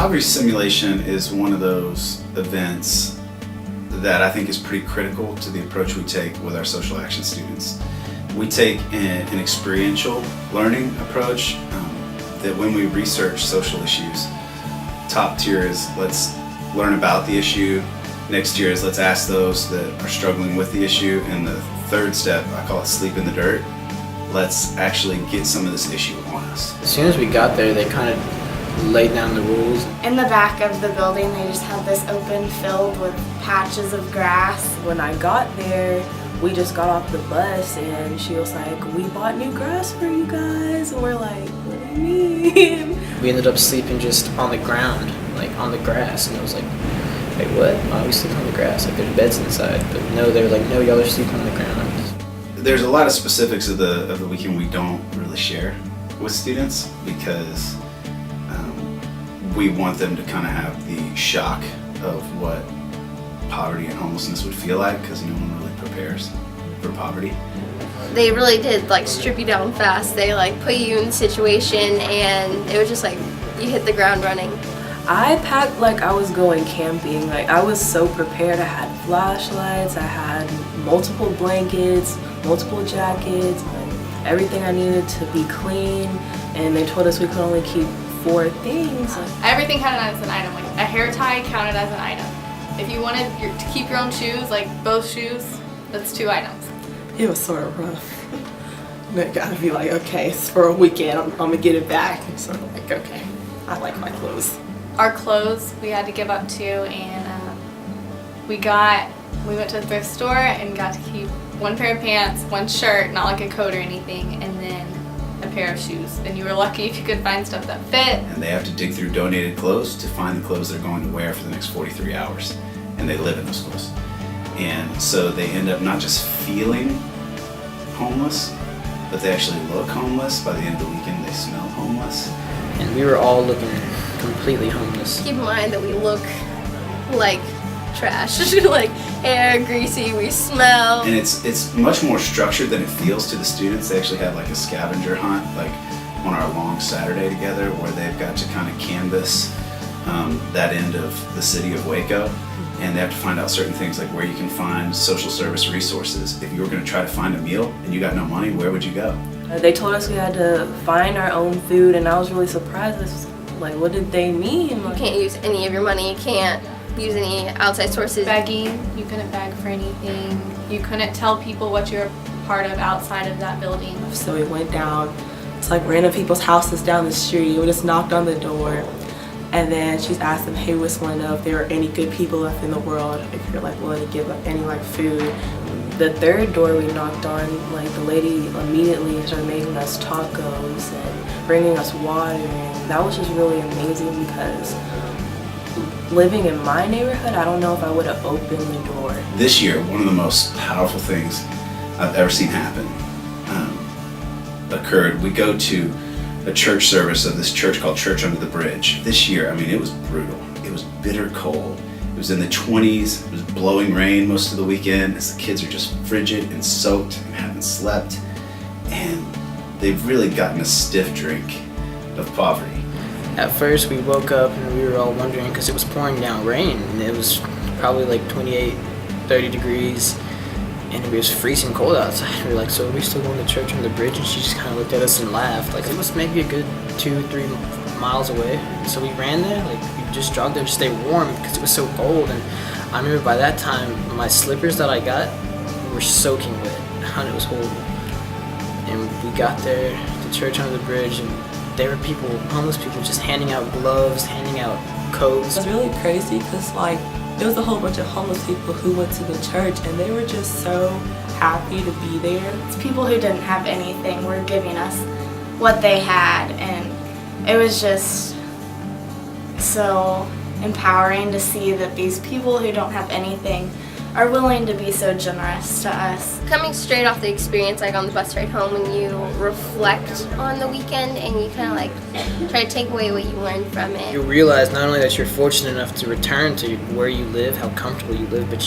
poverty simulation is one of those events that I think is pretty critical to the approach we take with our social action students. We take an experiential learning approach that when we research social issues, top tier is let's learn about the issue. Next tier is let's ask those that are struggling with the issue. And the third step, I call it sleep in the dirt. Let's actually get some of this issue on us. As soon as we got there, they kind of laid down the rules. In the back of the building, they just had this open field with patches of grass. When I got there, we just got off the bus and she was like, we bought new grass for you guys. And we're like, what do you mean? We ended up sleeping just on the ground, like on the grass, and it was like, wait, what? Why are we sleeping on the grass? Like there's beds inside. But no, they were like, no, y'all are sleeping on the ground. There's a lot of specifics of the weekend we don't really share with students because we want them to kind of have the shock of what poverty and homelessness would feel like, because no one really prepares for poverty. They really did like strip you down fast. They like put you in a situation and it was just like you hit the ground running. I packed like I was going camping. Like I was so prepared. I had flashlights, I had multiple blankets, multiple jackets, like, everything I needed to be clean. And they told us we could only keep 4 things. Everything counted as an item. Like a hair tie counted as an item. If you wanted to keep your own shoes, like both shoes, that's 2 items. It was sort of rough. I gotta be like, okay, it's for a weekend, I'm gonna get it back. And sort of like, okay, I like my clothes. Our clothes we had to give up too, and we went to the thrift store and got to keep 1 pair of pants, 1 shirt, not like a coat or anything, and then a pair of shoes. And you were lucky if you could find stuff that fit. And they have to dig through donated clothes to find the clothes they're going to wear for the next 43 hours. And they live in those clothes. And so they end up not just feeling homeless, but they actually look homeless. By the end of the weekend, they smell homeless. And we were all looking completely homeless. Keep in mind that we look like trash, like hair, greasy, we smell. And it's much more structured than it feels to the students. They actually have like a scavenger hunt, like on our long Saturday together, where they've got to kind of canvass that end of the city of Waco. And they have to find out certain things like where you can find social service resources. If you were going to try to find a meal and you got no money, where would you go? They told us we had to find our own food, and I was really surprised. Like, what did they mean? You can't use any of your money, you can't use any outside sources. Begging, you couldn't beg for anything. You couldn't tell people what you're part of outside of that building. So we went down to like random people's houses down the street. We just knocked on the door. And then she's asked them, hey, what's one of, if there are any good people left in the world, if you're like willing to give up any like food. The 3rd door we knocked on, like the lady immediately started making us tacos and bringing us water, and that was just really amazing because living in my neighborhood, I don't know if I would have opened the door. This year, one of the most powerful things I've ever seen happen occurred. We go to a church service of this church called Church Under the Bridge. This year, I mean, it was brutal. It was bitter cold. It was in the 20s. It was blowing rain most of the weekend as the kids are just frigid and soaked and haven't slept. And they've really gotten a stiff drink of poverty. At first we woke up and we were all wondering because it was pouring down rain and it was probably like 28, 30 degrees and it was freezing cold outside. We were like, so are we still going to church on the bridge? And she just kind of looked at us and laughed. Like it was maybe a good 2-3 miles away. So we ran there, like we just jogged there to stay warm because it was so cold. And I remember by that time my slippers that I got were soaking wet and it was horrible. And we got there to church under the bridge and there were people, homeless people, just handing out gloves, handing out coats. It was really crazy because like there was a whole bunch of homeless people who went to the church and they were just so happy to be there. It's people who didn't have anything were giving us what they had, and it was just so empowering to see that these people who don't have anything are willing to be so generous to us. Coming straight off the experience, like on the bus ride home, when you reflect on the weekend and you kind of like try to take away what you learned from it. You realize not only that you're fortunate enough to return to where you live, how comfortable you live, but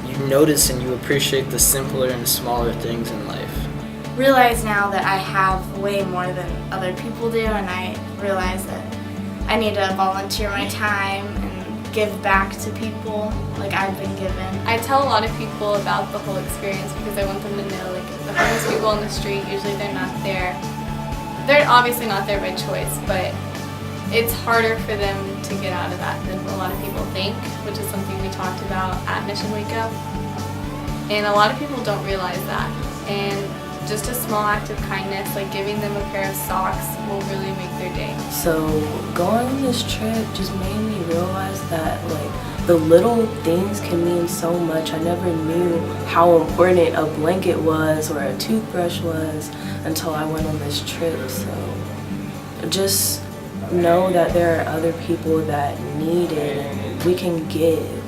you notice and you appreciate the simpler and smaller things in life. Realize now that I have way more than other people do, and I realize that I need to volunteer my time and give back to people like I've been given. I tell a lot of people about the whole experience because I want them to know, like, the homeless people on the street, usually they're not there. They're obviously not there by choice, but it's harder for them to get out of that than a lot of people think, which is something we talked about at Mission Waco. And a lot of people don't realize that. And just a small act of kindness, like giving them a pair of socks, will really make their day. So going on this trip just made me realize that like the little things can mean so much. I never knew how important a blanket was or a toothbrush was until I went on this trip. So just know that there are other people that need it and we can give.